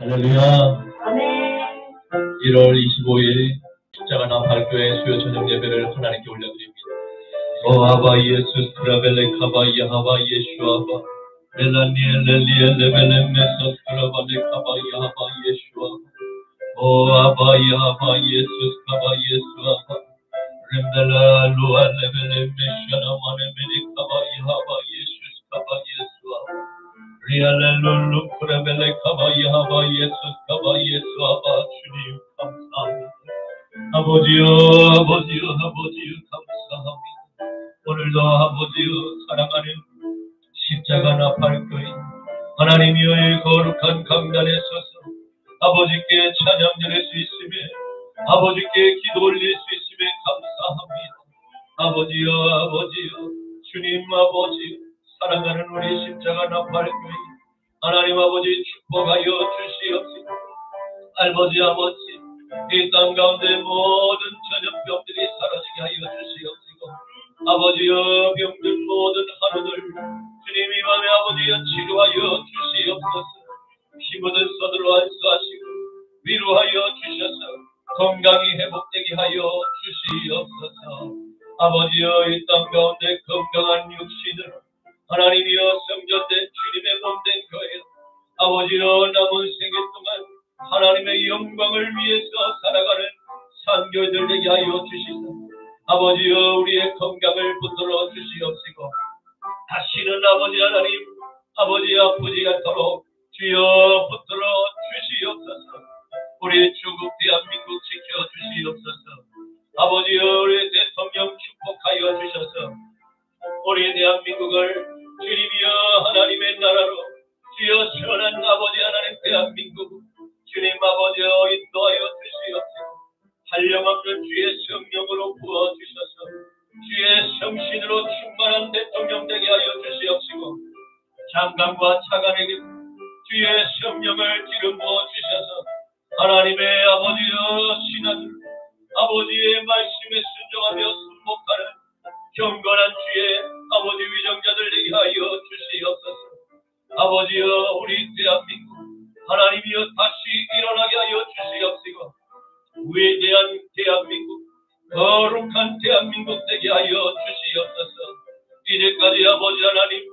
할렐루야. 아멘. 1월 25일 십자가 나팔교회 수요 저녁 예배를 하나님께 올려드립니다. 오 아바 예수 스트라벨레 카바 야하바 예수 아바 렐라니엘 렐리엘 레벨레 메소 스트라발레 카바 야하바 예수 아바 오 아바 야하바 예수 카바 예수 아바 렘벨라 루아 레벨레 메샤나 마네 메리 카바 야하바 예수 카바 예수 아바 리알렐룰루 프레벨레 카바 야하바 예수 카바 예수 아바 주님 감사합니다. 아버지여 아버지여 아버지여 감사합니다. 오늘도 아버지여 사랑하는 십자가 나팔교회 하나님이여 거룩한 강단에 서서 아버지께 찬양 드릴 수 있음에 아버지께 기도 올릴 수 있음에 감사합니다. 아버지여 아버지여 주님 아버지 사랑하는 우리 십자가 나팔교회 하나님 아버지 축복하여 주시옵시고 아버지 이 땅 가운데 모든 전염병들이 사라지게 하여 주시옵시고 아버지여 병든 모든 하루들 주님 이 밤에 아버지여 치료하여 주시옵소서. 피부든 서들어 안수하시고 위로하여 주셔서 건강이 회복되게 하여 주시옵소서. 아버지여 이 땅 가운데 건강한 육신을 하나님이여 성전된 주님의 몸된 거예요. 아버지여 남은 생애 동안 하나님의 영광을 위해서 살아가는 선교들 되게 하여 주시소. 아버지여 우리의 건강을 붙들어 주시옵시고 다시는 아버지 하나님 아버지 아프지 않도록 주여 붙들어 주시옵소서. 우리 중국 대한민국 지켜 주시옵소서. 아버지여 우리 대통령 축복하여 주셔서 우리 대한민국을 주님이여 하나님의 나라로 주여 시원한 아버지 하나님 대한민국 주님 아버지여 인도하여 주시옵시고 한량없는 주의 성령으로 부어주셔서 주의 성신으로 충만한 대통령 되게 하여 주시옵시고 장관과 차관에게 주의 성령을 기름 부어 주셔서 하나님의 아버지여 신하들 아버지의 말씀에 순종하며 순복하는 경건한 주의 아버지 위정자들 되게 하여 주시옵소서. 아버지여 우리 대한민국 하나님이여 다시 일어나게 하여 주시옵시고 위대한 대한민국 거룩한 대한민국 되게 하여 주시옵소서. 이제까지 아버지 하나님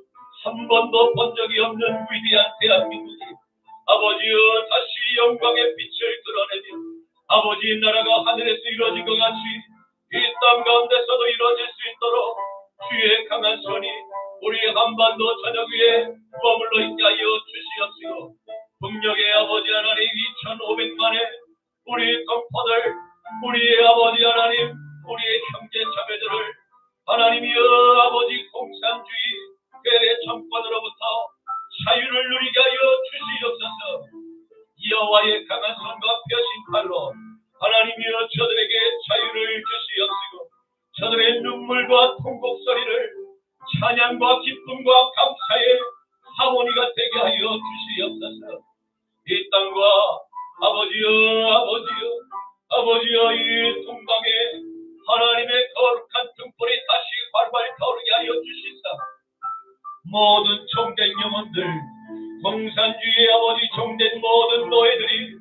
한 번도 본 적이 없는 위대한 대한민국이 아버지여 다시 영광의 빛을 드러내며 아버지 나라가 하늘에서 이루어진 것 같이 이 땅 가운데서도 이루어질 수 있도록 주의 강한 손이 우리 한반도 저녁 위에 머물러 있게 하여 주시옵시고 북녘의 아버지 하나님 2,500만의 우리 동포들 우리의 아버지 하나님 우리의 형제 자매들을 하나님이여 아버지 공산주의 괴뢰 정권으로부터 자유를 누리게 하여 주시옵소서. 여호와의 강한 손과 펴신 팔로 하나님이여 저들에게 자유를 주시옵시고 저들의 눈물과 통곡 소리를 찬양과 기쁨과 감사의 하모니가 되게 하여 주시옵소서. 이 땅과 아버지여 이 동방에 하나님의 거룩한 등불이 다시 활발 타오르게 하여 주시사 모든 종된 영혼들 공산주의의 아버지 종된 모든 노예들이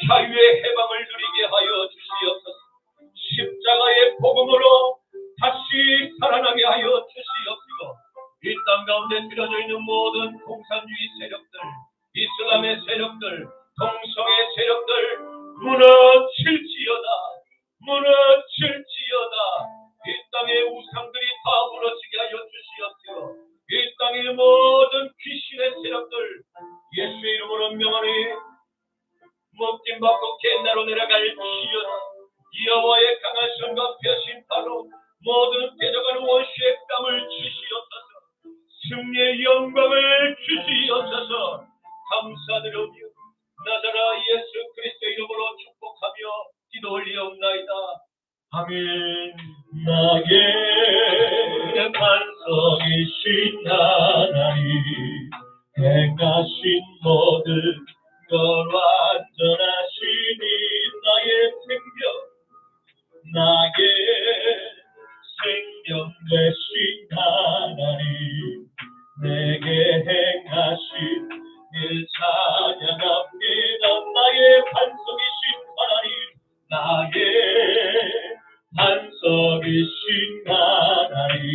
자유의 해방을 누리게 하여 주시옵소서. 십자가의 복음으로 다시 살아나게 하여 주시옵시고 이 땅 가운데 들여져 있는 모든 공산주의 세력들 이슬람의 세력들 동성의 세력들 무너질지어다 이 땅의 우상들이 다 무너지게 하여 주시옵시고 이 땅의 모든 귀신의 세력들 예수의 이름으로 명하니 먹김받고 겟나로 내려갈지어다. 여호와의 강한 손과 펴신 팔로 모든 대적하는 원수의 뺨을 주시옵소서. 승리의 영광을 주시옵소서. 감사드리며 나자라 예수 그리스도 이름으로 축복하며 기도 올리옵나이다. 아멘. 나의 반석이신 하나님 행하신 모든 걸 완전하시니 나의 생명 되신 하나님 내게 행하신 일 찬양합니다. 하나님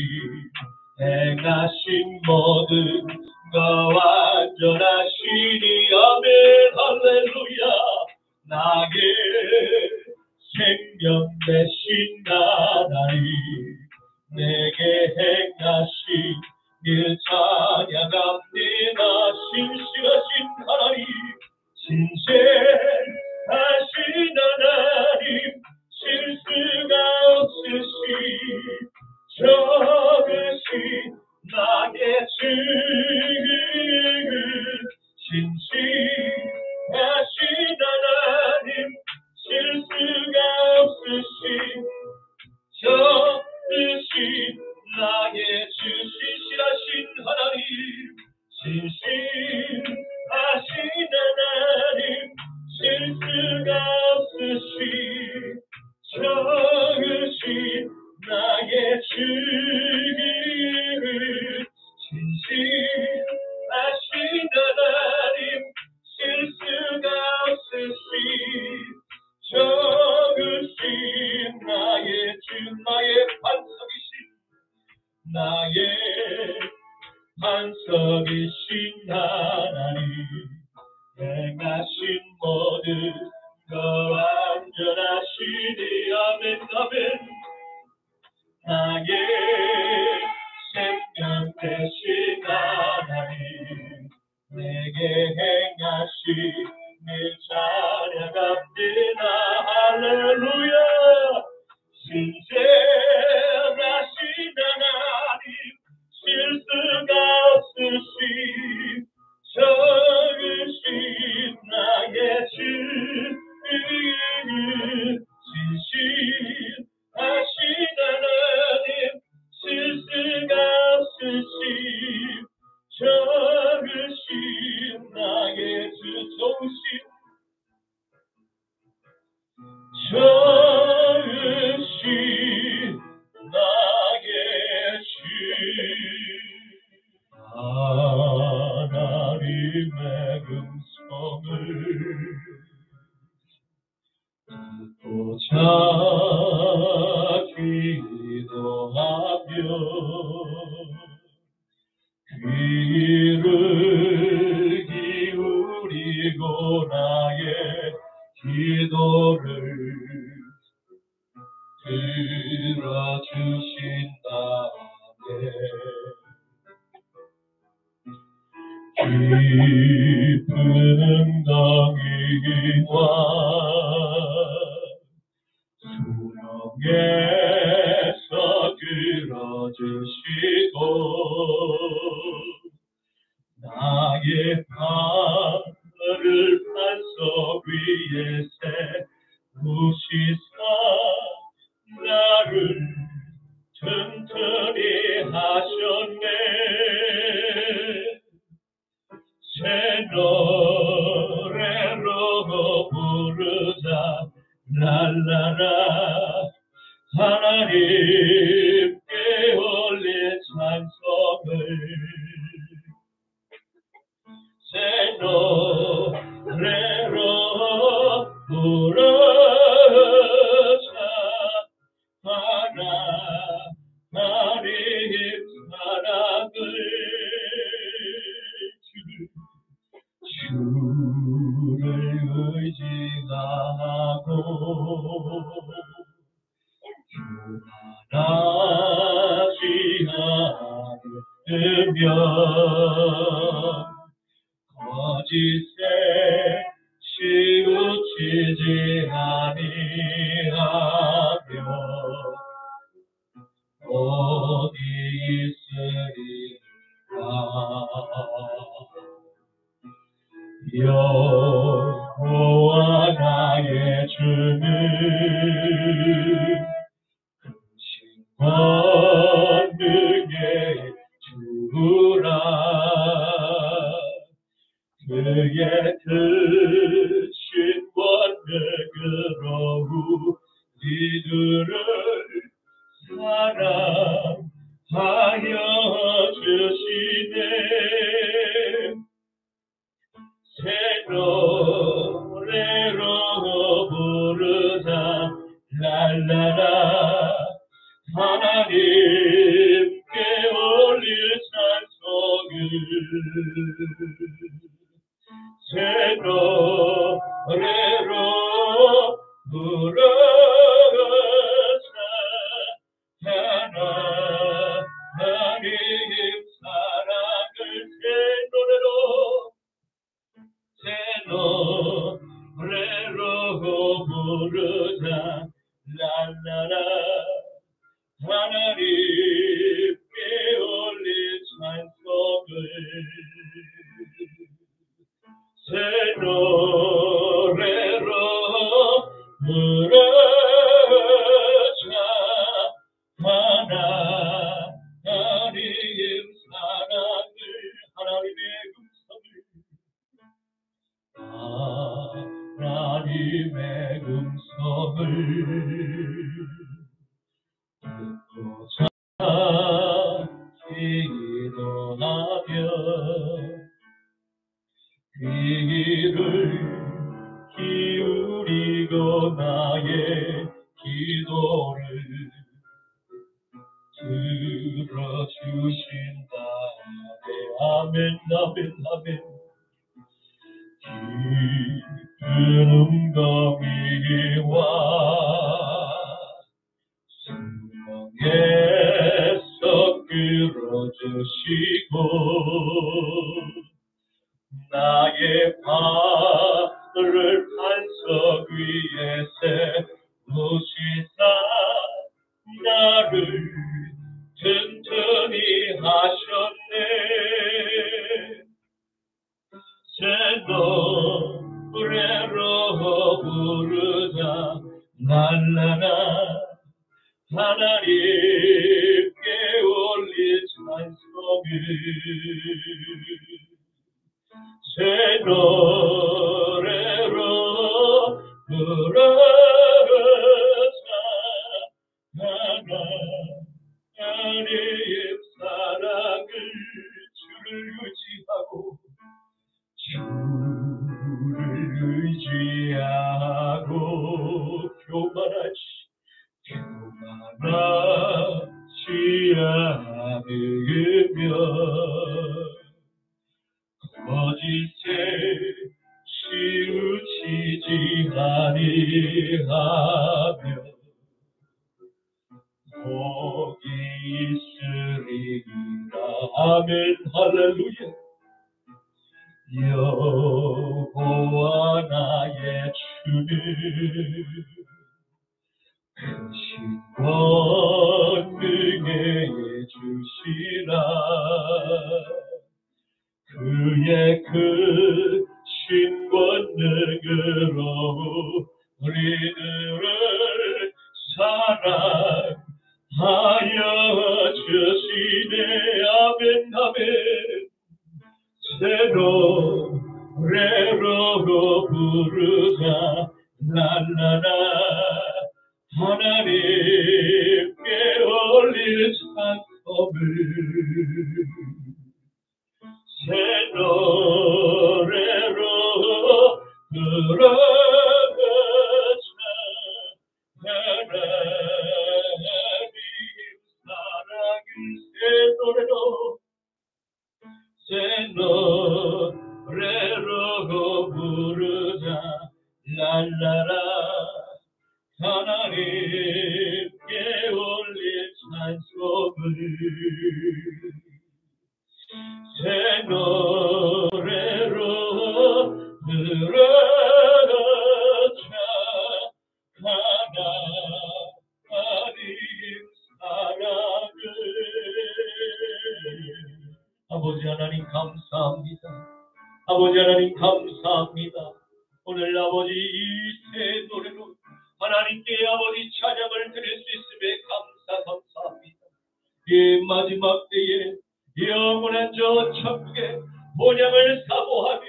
행하신 모든 것 완전하시니 아멘 할렐루야 나의 생명 되신 하나님 내게 행하신 일 찬양합니다 신실하신 하나님 신실하신 하나님 실수가 없으신 적으신 나의 주 신실하신 하나님 실수가 없으신 적으신 나의 주 신실하신 하나님 신실하신 하나님 실수가 없으신 적으신 나의 주 신실하신 하나님 실수가 없으신 적으신 나의 주 나의 반석이신 나의 반석이신 하나님 행하신 모든 것 완전하시니 아멘 아멘 나의 생명 되신 하나님 내게 행하신 일 찬양합니다 할렐루야 신실하신 하나님 실수가 없으신 적으신 나의 주 신실하신 하나님 실수가 없으신 적으신 나의 주 좋으신 나의 주 하나님의 음성을 듣고자 기도하며 귀를 기울이고 나의 기도를 들어주신다네 깊은 응답이와 수렁에서 들어주시고 나의 발을 반석 위에 세우시사 나를 튼튼히 하셨네 새 노래로 부르자 랄라라 하나님께 올린 찬송을 새 노래로 부르자 하나님 사랑을 주를 의지하고 교만하지 않으면 거짓에 치우치지 아니하며 어디 있으리까 여호와 나의 주는 크신 권능의 주라 그의 크신 권능으로 우리들을 사랑하여 주시네 새 노래로 부르자 랄라라 하나님 하나님께 올릴 찬송을 새 노래로 부르자. 하나님 사랑을 새 노래로 부르자. 랄라라. 하나님께 올린 찬송을 새 노래로 부르자. 하나님 사랑을 하나님의 음성을 듣고자 기도하며 귀를 기울이고 나의 기도를 들어주신다. 아멘 아멘 아멘. 깊은 음거미와 수렁에서 끌어주시고 나의 발을 반석 위에 세우시사 나를 튼튼히 하셨네. 새 노래로 부르자. 날라라. 하나님께 올릴 찬송을 새 노래로 부르자. 하나님 사랑을 주를 의지하고 주를 의지하고 교만하지 않으며 거짓에 치우치지 아니하며 복이 있으리라. 아멘 할렐루야. 여호와 나의 주님 크신 권능에 주시라. 그의 크신 권능으로 우리들을 사랑하여 주시네. 아멘 아멘. 새 노래로 부르자. 랄라라. 하나님께 올릴 찬송을 새 노래로 부르자. 하나님 사랑을 새 노래로 부르자. 랄라라. 하나님께 올릴 찬송을 새 노래로 부르자. 하나님 사랑을. 아버지 하나님 감사합니다. 아버지 하나님 감사합니다. 오늘 아버지 이 새 노래로 하나님께 아버지 찬양을 드릴 수 있음에 감사합니다. 이 마지막 때에 영원한 저 천국의 본향을 사모하며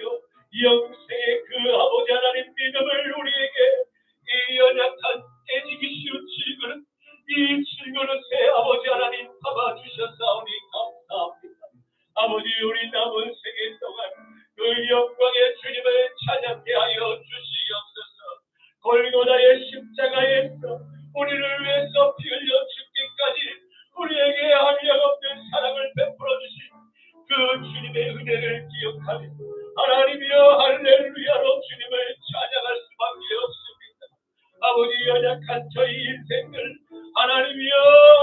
영생의 그 아버지 하나님 믿음을 우리에게 이 연약한 깨지기 쉬운 질그릇 이 질그릇에 아버지 하나님 담아주셨사오니 감사합니다. 아버지 우리 남은 생애 동안 그 영광의 주님을 찬양케 하여 주시옵소서. 골고다의 십자가에서 우리를 위해서 피 흘려 죽기까지 하나님의 은혜를 기억하며 하나님이여 할렐루야로 주님을 찬양할 수밖에 없습니다. 아버지 연약한 저희 인생들 하나님이여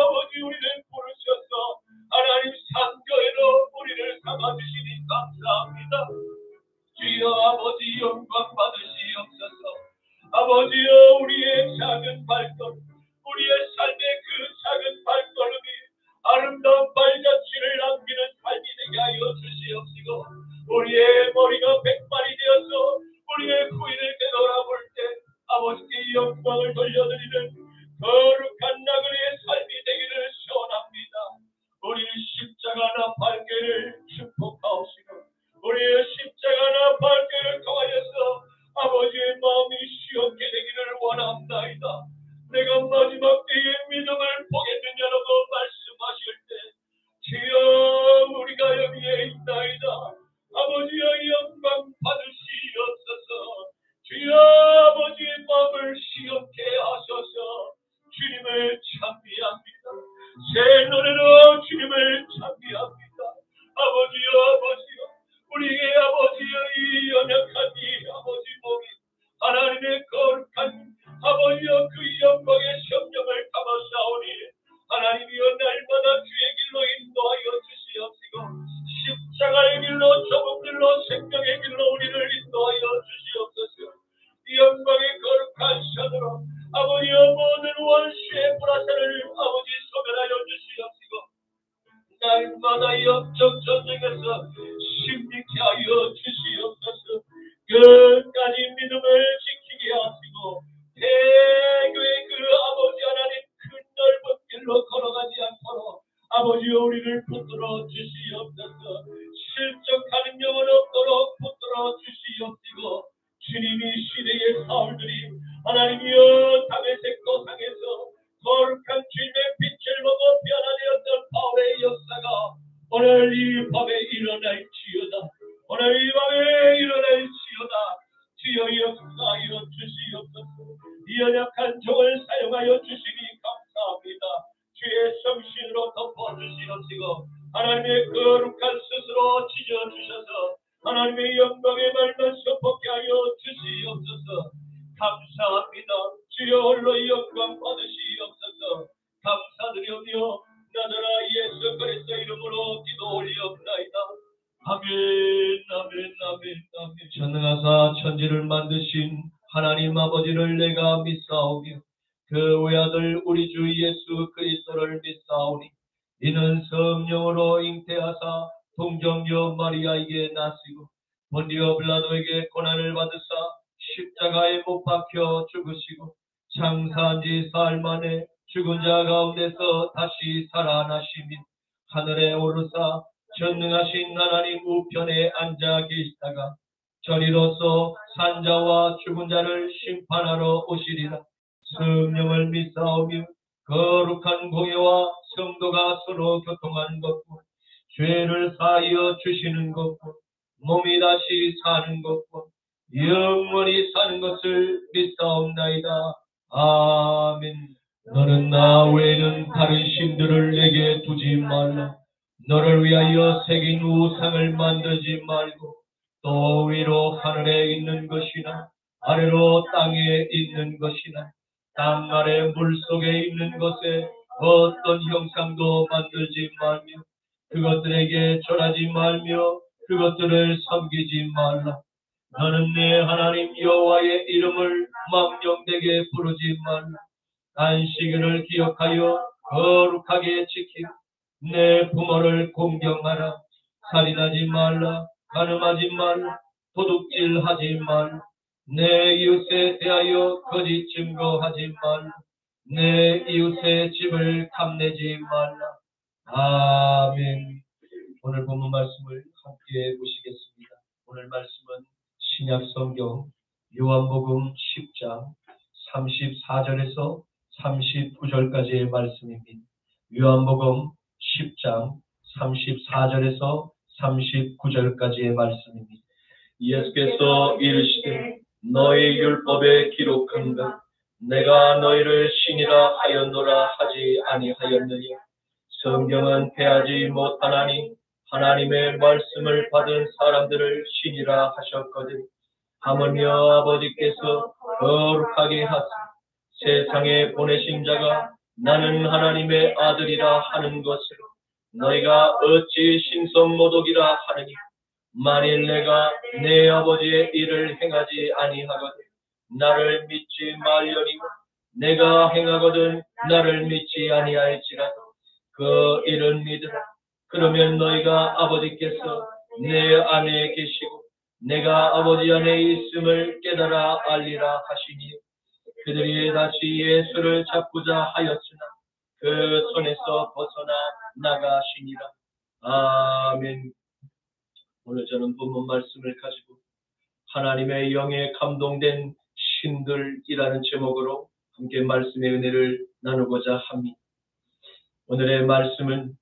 아버지 우리를 부르셔서 하나님 상교회로 우리를 삼아주시니 감사합니다. 주여 아버지 영광 받으시옵소서. 아버지여 우리의 작은 발걸음 우리의 삶의 그 작은 발걸음이 아름다운 발자취를 남기는 삶이 되게 하여 주시옵시고 우리의 머리가 백발이 되어서 우리의 후인을 되돌아볼 때 아버지께 영광을 돌려드리는 거룩한 나그네의 삶이 되기를 소원합니다. 우리의 십자가나 발길을 축복하옵시고 우리의 십자가나 발길을 통하여서 아버지의 마음이 시원케 되기를 원합나이다. 내가 마지막 때의 믿음을 보게 되냐라고 말씀하실 때 주여 우리가 여기에 있나이다. 아버지의 영광 받으시옵소서. 주여 아버지의 마음을 시원케 하소서. 주님을 찬미합니다. 새 노래로 주님을 찬미합니다. 아버지여 우리의 아버지여 이 연약한 이 아버지 몸이 하나님의 거룩한 아버지여 그 영광의 성령을 담아싸오니 하나님이여 날마다 주의 길로 인도하여 주시옵시고 십자가의 길로 좁은 길로 생명의 길로 우리를 인도하여 주시옵소서. 이 영광의 거룩한 손으로 아버지여 모든 원수의 불화살을 아버지 소멸하여 주시옵시고 날마다 영적 전쟁에서 힘있게 하여 주시옵소서. 끝까지 믿음을 지키게 하시고 대교의 그 아버지 하나님 큰 넓은 길로 걸어가지 않도록 아버지여 우리를 붙들어 주시옵소서. 실족하는 영혼 없도록 붙들어 주시옵시고 주님이 시대의 사울들이 하나님이여 다메섹 도상에서 거룩한 주님의 빛을 보고 변화되었던 바울의 역사가 오늘 이 밤에 일어날지어다. 오늘 이 밤에 일어날지어다. 주여 역사하여 주시옵소서. 이 연약한 종을 사용하여 주시니 감사합니다. 주의 성신으로 덮어주시옵시고 하나님의 거룩한 스스로 지져주셔서 하나님의 영광의 말만 선포케 하여 주시옵소서. 감사합니다. 주여 홀로 영광 받으시옵소서. 감사드리오며 나더라 예수 그리스도 이름으로 기도 올리옵나이다. 아멘 아멘 아멘 아멘. 전능하사 천지를 만드신 하나님 아버지를 내가 믿사오며 그 외아들 우리 주 예수 그리스도를 믿사오니 이는 성령으로 잉태하사 동정녀 마리아에게 나시고 본디오 빌라도에게 고난을 받으사 십자가에 못 박혀 죽으시고 장사한 지 사흘 만에 죽은 자 가운데서 다시 살아나시며 하늘에 오르사 전능하신 하나님 우편에 앉아 계시다가 저리로서 산자와 죽은 자를 심판하러 오시리라. 성령을 믿사오며 거룩한 공예와 성도가 서로 교통하는 것과 죄를 사하여 주시는 것과 몸이 다시 사는 것과 영원히 사는 것을 믿사옵나이다. 아멘. 너는 나 외에는 다른 신들을 내게 두지 말라. 너를 위하여 새긴 우상을 만들지 말고 또 위로 하늘에 있는 것이나 아래로 땅에 있는 것이나 땅 아래 물속에 있는 것에 어떤 형상도 만들지 말며 그것들에게 절하지 말며 그것들을 섬기지 말라. 너는 내 하나님 여호와의 이름을 망령되게 부르지 말라. 안식일을 기억하여 거룩하게 지키고 내 부모를 공경하라. 살인하지 말라. 간음하지 말라. 도둑질하지 말라. 내 이웃에 대하여 거짓 증거하지 말라. 내 이웃의 집을 탐내지 말라. 아멘. 오늘 본문 말씀을 함께 보시겠습니다. 오늘 말씀은 신약성경 요한복음 10장 34절에서 39절까지의 말씀입니다. 요한복음 10장 34절에서 39절까지의 말씀입니다. 예수께서 이르시되 너희 율법에 기록한가 내가 너희를 신이라 하였노라 하지 아니하였느냐. 성경은 패하지 못하나니 하나님의 말씀을 받은 사람들을 신이라 하셨거든. 하물며 아버지께서 거룩하게 하사 세상에 보내신 자가 나는 하나님의 아들이라 하는 것으로 너희가 어찌 신성모독이라 하느니 만일 내가 내 아버지의 일을 행하지 아니하거든 나를 믿지 말려니와 내가 행하거든 나를 믿지 아니할지라도 그 일은 믿으라. 그러면 너희가 아버지께서 내 안에 계시고 내가 아버지 안에 있음을 깨달아 알리라 하시니 그들이 다시 예수를 잡고자 하였으나 그 손에서 벗어나 나가시니라. 아멘. 오늘 저는 본문 말씀을 가지고 하나님의 영에 감동된 신들이라는 제목으로 함께 말씀의 은혜를 나누고자 합니다. 오늘의 말씀은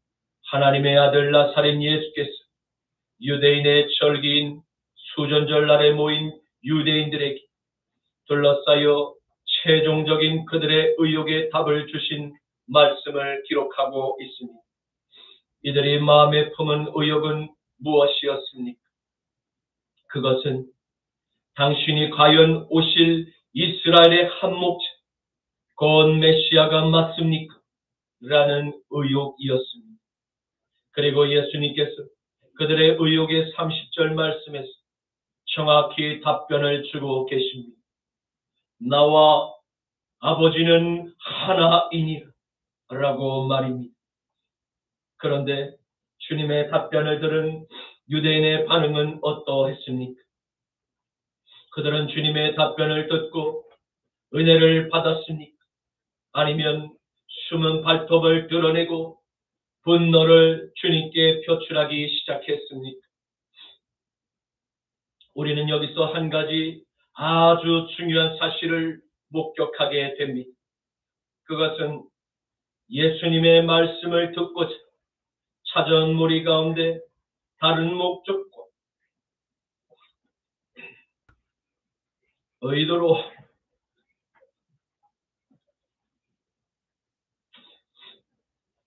하나님의 아들 나사렛 예수께서 유대인의 절기인 수전절 날에 모인 유대인들에게 둘러싸여 최종적인 그들의 의혹에 답을 주신 말씀을 기록하고 있습니다. 이들이 마음에 품은 의혹은 무엇이었습니까? 그것은 당신이 과연 오실 이스라엘의 한 목자 곧 메시아가 맞습니까? 라는 의혹이었습니다. 그리고 예수님께서 그들의 의혹의 30절 말씀에서 정확히 답변을 주고 계십니다. 나와 아버지는 하나이니라 라고 말입니다. 그런데 주님의 답변을 들은 유대인의 반응은 어떠했습니까? 그들은 주님의 답변을 듣고 은혜를 받았습니까? 아니면 숨은 발톱을 드러내고 분노를 주님께 표출하기 시작했습니까? 우리는 여기서 한 가지 아주 중요한 사실을 목격하게 됩니다. 그것은 예수님의 말씀을 듣고자 찾아온 무리 가운데 다른 목적과 의도로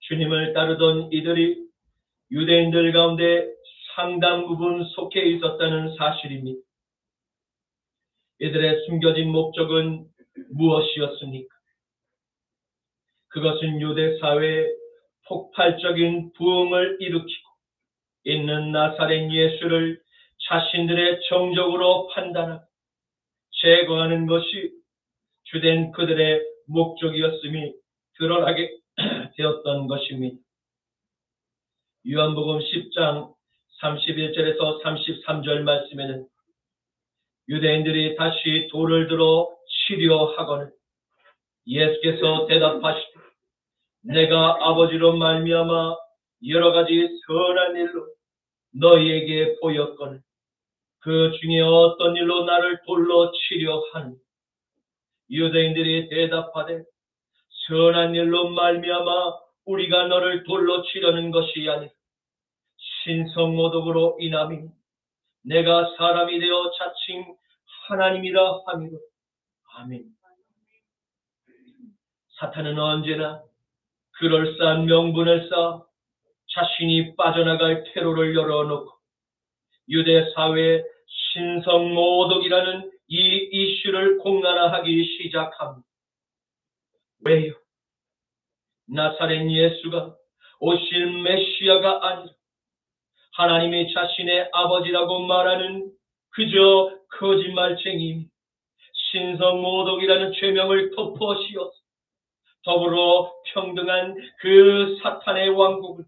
주님을 따르던 이들이 유대인들 가운데 상당 부분 속해 있었다는 사실입니다. 이들의 숨겨진 목적은 무엇이었습니까? 그것은 유대 사회에 폭발적인 부흥을 일으키고 있는 나사렛 예수를 자신들의 정적으로 판단하고 제거하는 것이 주된 그들의 목적이었음이 드러나게 되었던 것입니다. 요한복음 10장 31절에서 33절 말씀에는 유대인들이 다시 돌을 들어 치려 하거늘 예수께서 대답하시되 내가 아버지로 말미암아 여러 가지 선한 일로 너희에게 보였거늘 그 중에 어떤 일로 나를 돌로 치려 하느냐. 유대인들이 대답하되 선한 일로 말미암아 우리가 너를 돌로 치려는 것이 아니라 신성모독으로 인함이 내가 사람이 되어 자칭 하나님이라 함이로. 아멘. 사탄은 언제나 그럴싸한 명분을 쌓아 자신이 빠져나갈 퇴로를 열어놓고 유대 사회의 신성모독이라는 이 이슈를 공론화하기 시작합니다. 왜요? 나사렛 예수가 오실 메시아가 아니라 하나님이 자신의 아버지라고 말하는 그저 거짓말쟁이 신성모독이라는 죄명을 덮어씌워서 더불어 평등한 그 사탄의 왕국을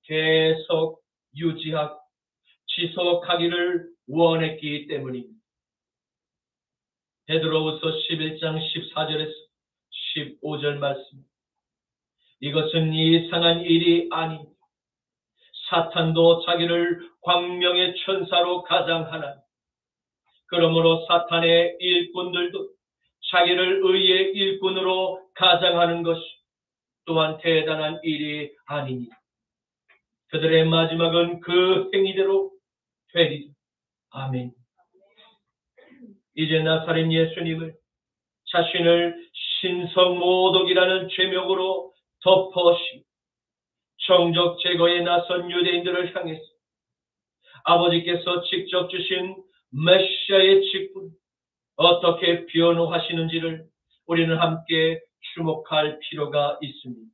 계속 유지하고 지속하기를 원했기 때문입니다. 베드로후서 11장 14절에서 15절 말씀. 이것은 이상한 일이 아니 사탄도 자기를 광명의 천사로 가장하나 그러므로 사탄의 일꾼들도 자기를 의의 일꾼으로 가장하는 것이 또한 대단한 일이 아니니라. 그들의 마지막은 그 행위대로 되리라. 아멘. 이제 나사렛 예수님을 자신을 신성모독이라는 죄명으로 덮어씌 정적 제거에 나선 유대인들을 향해서 아버지께서 직접 주신 메시아의 직분 어떻게 변호하시는지를 우리는 함께 주목할 필요가 있습니다.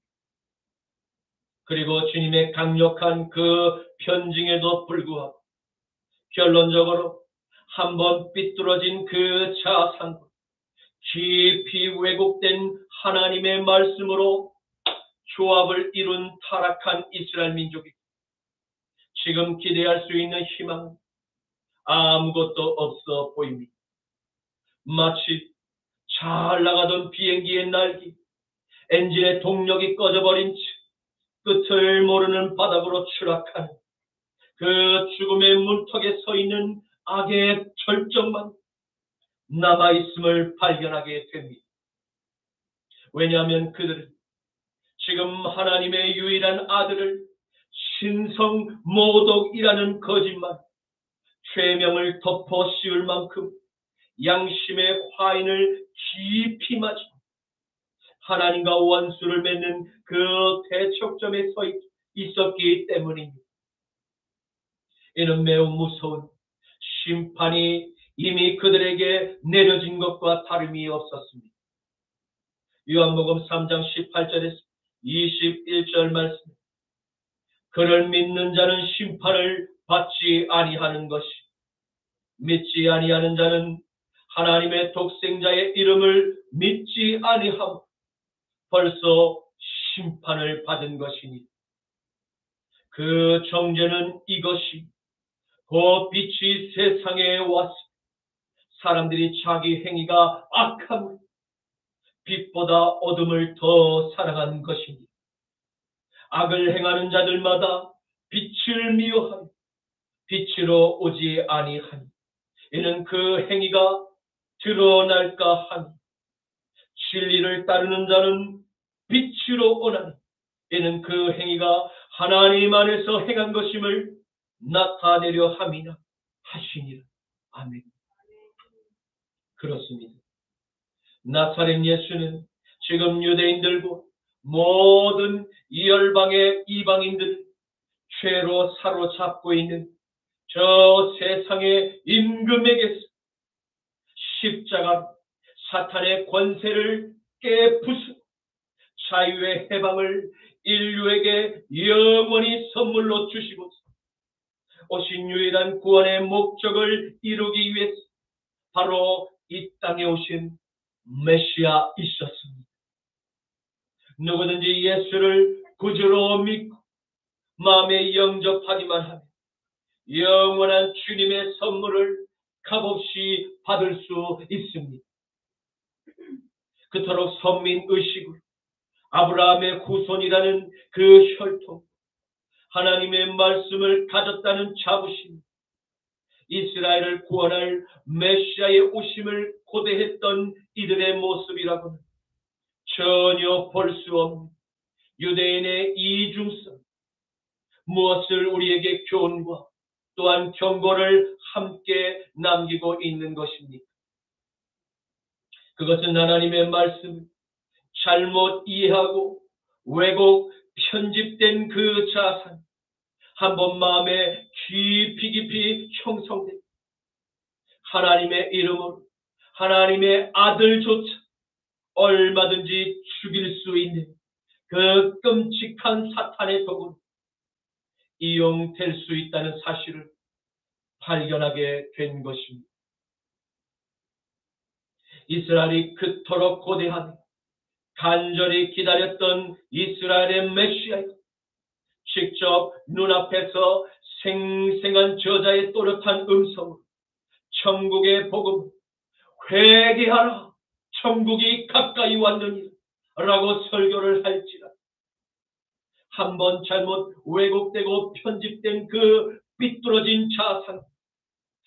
그리고 주님의 강력한 그 편징에도 불구하고 결론적으로 한번 삐뚤어진 그 자아상, 깊이 왜곡된 하나님의 말씀으로 조합을 이룬 타락한 이스라엘 민족이 지금 기대할 수 있는 희망은 아무것도 없어 보입니다. 마치 잘 나가던 비행기의 날개, 엔진의 동력이 꺼져버린 채 끝을 모르는 바닥으로 추락하는 그 죽음의 문턱에 서 있는 악의 절정만 남아있음을 발견하게 됩니다. 왜냐하면 그들은 지금 하나님의 유일한 아들을 신성 모독이라는 거짓말, 죄명을 덮어 씌울 만큼 양심의 화인을 깊이 맞아 하나님과 원수를 맺는 그 대척점에 서 있었기 때문입니다. 이는 매우 무서운 심판이 이미 그들에게 내려진 것과 다름이 없었습니다. 요한복음 3장 18절에서 21절 말씀, 그를 믿는 자는 심판을 받지 아니하는 것이, 믿지 아니하는 자는 하나님의 독생자의 이름을 믿지 아니하고 벌써 심판을 받은 것이니, 그 정죄는 이것이 그 빛이 세상에 왔을 사람들이 자기 행위가 악함을 빛보다 어둠을 더 사랑한 것이니, 악을 행하는 자들마다 빛을 미워하며 빛으로 오지 아니하니 이는 그 행위가 드러날까 하니, 진리를 따르는 자는 빛으로 오나니 이는 그 행위가 하나님 안에서 행한 것임을 나타내려 함이나 하시니라. 아멘. 그렇습니다. 나사렛 예수는 지금 유대인들과 모든 열방의 이방인들을 죄로 사로잡고 있는 저 세상의 임금에게서 십자가 사탄의 권세를 깨부수고 자유의 해방을 인류에게 영원히 선물로 주시고 오신 유일한 구원의 목적을 이루기 위해서 바로 이 땅에 오신 메시아이셨습니다. 누구든지 예수를 구주로 믿고 마음에 영접하기만 하면 영원한 주님의 선물을 값없이 받을 수 있습니다. 그토록 선민의식으로 아브라함의 후손이라는 그 혈통, 하나님의 말씀을 가졌다는 자부심, 이스라엘을 구원할 메시아의 오심을 고대했던 이들의 모습이라고는 전혀 볼 수 없는 유대인의 이중성, 무엇을 우리에게 교훈과 또한 경고를 함께 남기고 있는 것입니까? 그것은 하나님의 말씀을 잘못 이해하고 왜곡 편집된 그 자산, 한번 마음에 깊이 형성된 하나님의 이름으로 하나님의 아들조차 얼마든지 죽일 수 있는 그 끔찍한 사탄의 도구로 이용될 수 있다는 사실을 발견하게 된 것입니다. 이스라엘이 그토록 고대하며 간절히 기다렸던 이스라엘의 메시아가 직접 눈앞에서 생생한 저자의 또렷한 음성으로 천국의 복음, 회개하라, 천국이 가까이 왔느니라 라고 설교를 할지라 한번 잘못 왜곡되고 편집된 그 삐뚤어진 자아상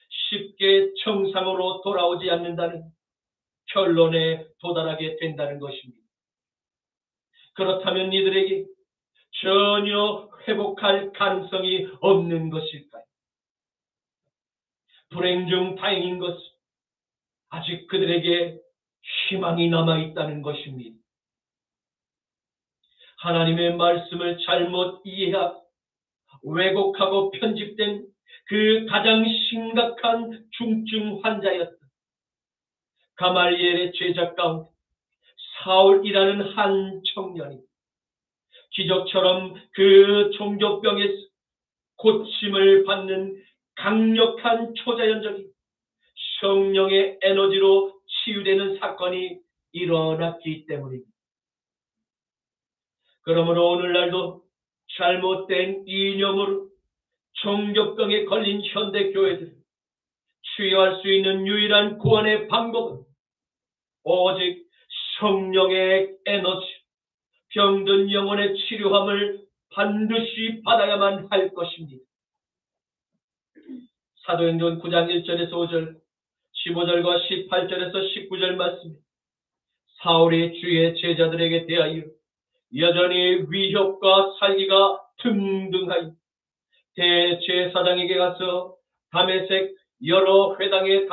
쉽게 정상으로 돌아오지 않는다는 결론에 도달하게 된다는 것입니다. 그렇다면 이들에게 전혀 회복할 가능성이 없는 것일까요? 불행 중 다행인 것은 아직 그들에게 희망이 남아있다는 것입니다. 하나님의 말씀을 잘못 이해하고 왜곡하고 편집된 그 가장 심각한 중증 환자였던 가말리엘의 제자 가운데 사울이라는 한 청년이 기적처럼 그 종교병에서 고침을 받는 강력한 초자연적인 성령의 에너지로 치유되는 사건이 일어났기 때문입니다. 그러므로 오늘날도 잘못된 이념으로 종교병에 걸린 현대교회들 치유할 수 있는 유일한 구원의 방법은 오직 성령의 에너지, 병든 영혼의 치료함을 반드시 받아야만 할 것입니다. 사도행전 9장 1절에서 5절, 15절과 18절에서 19절 말씀, 사울이 주의 제자들에게 대하여 여전히 위협과 살기가 등등하여 대제사장에게 가서 다메섹 여러 회당에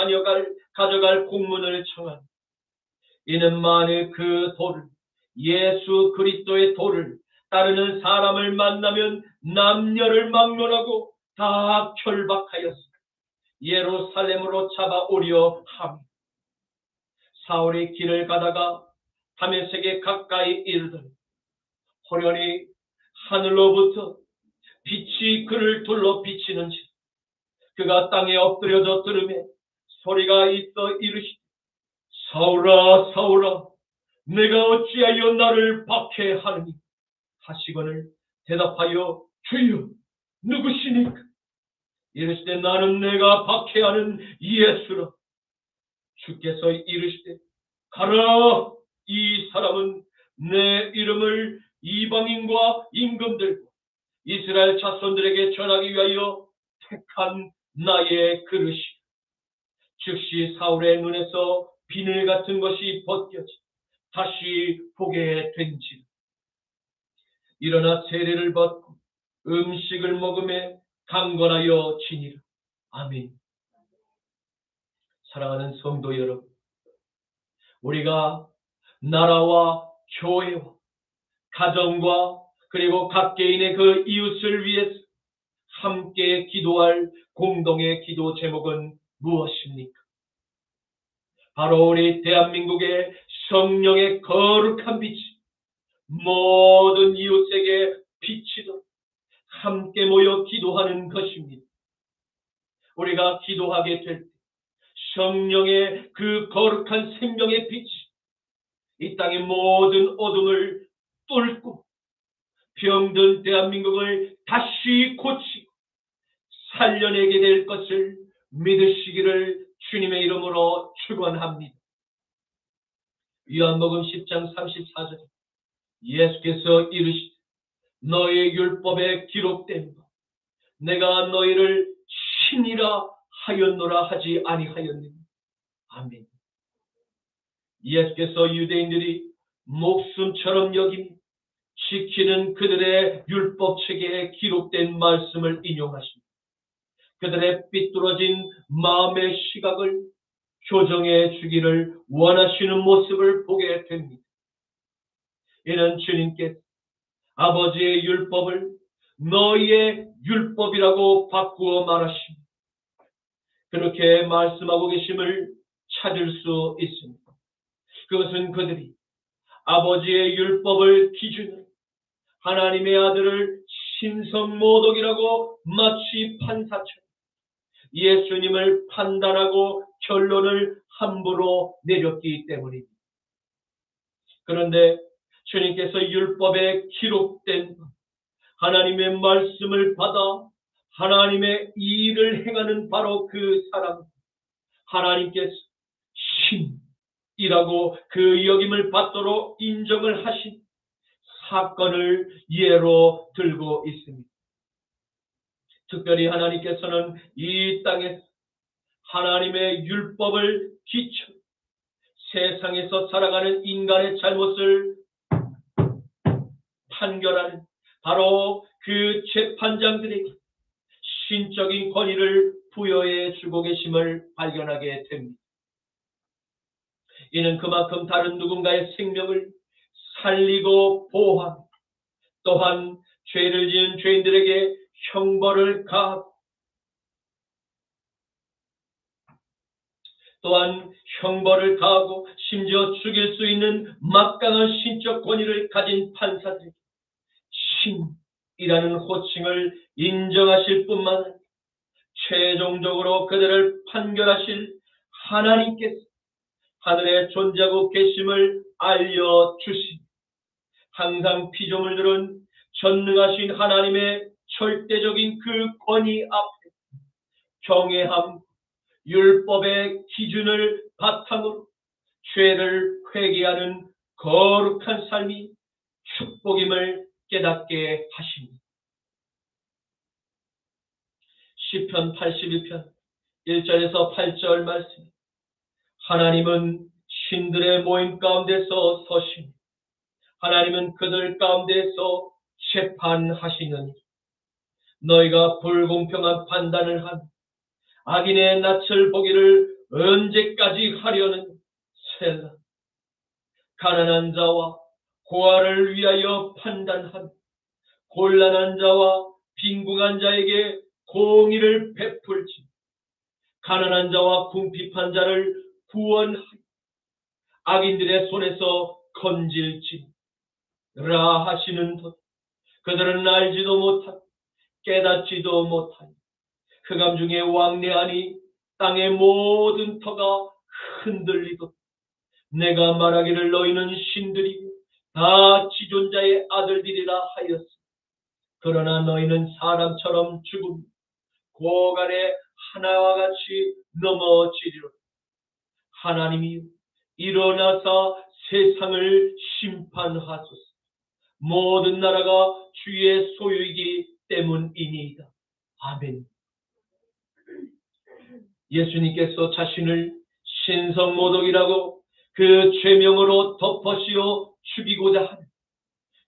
가져갈 공문을 청하니 이는 만일 그 도를 예수 그리스도의 도를 따르는 사람을 만나면 남녀를 막론하고 다 결박하였으며 예루살렘으로 잡아오려 함. 사울이 길을 가다가 다메섹에 가까이 이르더니 호련히 하늘로부터 빛이 그를 둘러 비치는지 그가 땅에 엎드려져 들으며 소리가 있어 이르시되 사울아 사울아 내가 어찌하여 나를 박해하느니 하시거늘 대답하여 주여 누구시니까 이르시되 나는 내가 박해하는 예수라. 주께서 이르시되 가라 이 사람은 내 이름을 이방인과 임금들과 이스라엘 자손들에게 전하기 위하여 택한 나의 그릇이. 즉시 사울의 눈에서 비늘 같은 것이 벗겨져 다시 보게 된지라. 일어나 세례를 받고 음식을 먹으며 강건하여 지니라. 아멘. 사랑하는 성도 여러분, 우리가 나라와 교회와 가정과 그리고 각 개인의 그 이웃을 위해서 함께 기도할 공동의 기도 제목은 무엇입니까? 바로 우리 대한민국의 성령의 거룩한 빛이 모든 이웃에게 비치도록 함께 모여 기도하는 것입니다. 우리가 기도하게 될 때 성령의 그 거룩한 생명의 빛이 이 땅의 모든 어둠을 뚫고 병든 대한민국을 다시 고치고 살려내게 될 것을 믿으시기를 주님의 이름으로 축원합니다. 요한복음 10장 34절 예수께서 이르시되 너의 율법에 기록된 것 내가 너희를 신이라 하였노라 하지 아니하였느냐. 아멘. 예수께서 유대인들이 목숨처럼 여기며 지키는 그들의 율법책에 기록된 말씀을 인용하십니다. 그들의 삐뚤어진 마음의 시각을 교정해 주기를 원하시는 모습을 보게 됩니다. 이는 주님께서 아버지의 율법을 너희의 율법이라고 바꾸어 말하십니다. 그렇게 말씀하고 계심을 찾을 수 있습니다. 그것은 그들이 아버지의 율법을 기준으로 하나님의 아들을 신성모독이라고 마치 판사처럼 예수님을 판단하고 결론을 함부로 내렸기 때문입니다. 그런데 주님께서 율법에 기록된 하나님의 말씀을 받아 하나님의 일을 행하는 바로 그 사람, 하나님께서 신이라고 그 여김을 받도록 인정을 하신 사건을 예로 들고 있습니다. 특별히 하나님께서는 이 땅에서 하나님의 율법을 기초 세상에서 살아가는 인간의 잘못을 판결하는 바로 그 재판장들에게 신적인 권위를 부여해 주고 계심을 발견하게 됩니다. 이는 그만큼 다른 누군가의 생명을 살리고 보호하고 또한 죄를 지은 죄인들에게 형벌을 가하고 심지어 죽일 수 있는 막강한 신적 권위를 가진 판사들에게 신이라는 호칭을 인정하실 뿐만 아니라 최종적으로 그들을 판결하실 하나님께서 하늘에 존재하고 계심을 알려주신 항상 피조물들은 전능하신 하나님의 절대적인 그 권위 앞에 경외함, 율법의 기준을 바탕으로 죄를 회개하는 거룩한 삶이 축복임을 깨닫게 하십니다. 시편 81편 1절에서 8절 말씀. 하나님은 신들의 모임 가운데서 서시니 하나님은 그들 가운데서 재판하시느니 너희가 불공평한 판단을 한 악인의 낯을 보기를 언제까지 하려는 셀라. 가난한 자와 고아를 위하여 판단한 곤란한 자와 빈궁한 자에게 공의를 베풀지 가난한 자와 궁핍한 자를 구원하여 악인들의 손에서 건질지라 하시는 것. 그들은 알지도 못하고 깨닫지도 못하니 흑암 중에 왕래하니 땅의 모든 터가 흔들리고 내가 말하기를 너희는 신들이고 다 지존자의 아들들이라 하였으니 그러나 너희는 사람처럼 죽음 고간에 하나와 같이 넘어지리로다. 하나님이여 일어나사 세상을 심판하소서. 모든 나라가 주의 소유이기 때문이니이다. 아멘. 예수님께서 자신을 신성모독이라고 그 죄명으로 덮어씌워 죽이고자 하는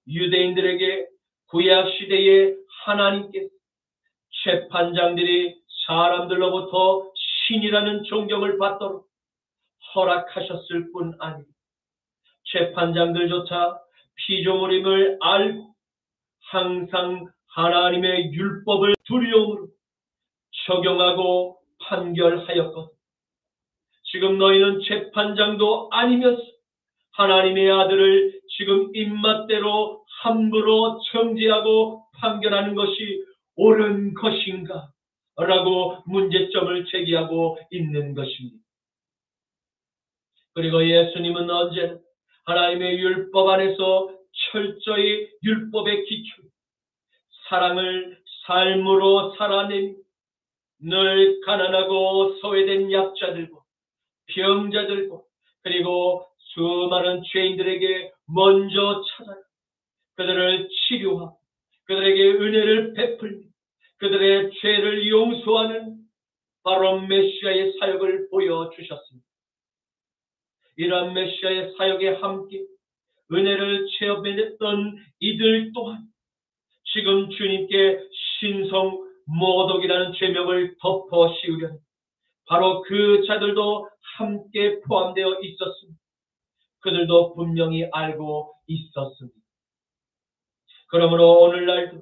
유대인들에게 구약시대의 하나님께서 재판장들이 사람들로부터 신이라는 존경을 받도록 허락하셨을 뿐 아니라 재판장들조차 피조물임을 알고 항상 하나님의 율법을 두려움으로 적용하고 판결하였거든. 지금 너희는 재판장도 아니면서 하나님의 아들을 지금 입맛대로 함부로 정죄하고 판결하는 것이 옳은 것인가? 라고 문제점을 제기하고 있는 것입니다. 그리고 예수님은 언제나 하나님의 율법 안에서 철저히 율법의 기초, 사랑을 삶으로 살아내며 늘 가난하고 소외된 약자들과 병자들과 그리고 수많은 죄인들에게 먼저 찾아가 그들을 치료하고 그들에게 은혜를 베풀며 그들의 죄를 용서하는 바로 메시아의 사역을 보여주셨습니다. 이러한 메시아의 사역에 함께 은혜를 체험했던 이들 또한 지금 주님께 신성 모독이라는 죄명을 덮어 씌우려는 바로 그 자들도 함께 포함되어 있었습니다. 그들도 분명히 알고 있었습니다. 그러므로 오늘날도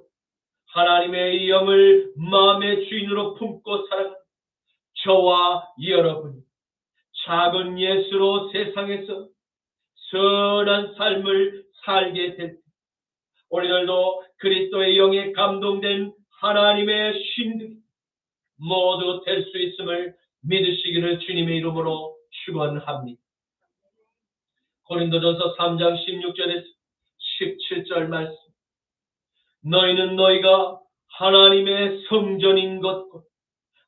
하나님의 영을 마음의 주인으로 품고 살아가는 저와 여러분이 작은 예수로 세상에서 선한 삶을 살게 될 때 우리들도 그리스도의 영에 감동된 하나님의 신들이 모두 될 수 있음을 믿으시기를 주님의 이름으로 축원합니다. 고린도전서 3장 16절에서 17절 말씀. 너희는 너희가 하나님의 성전인 것과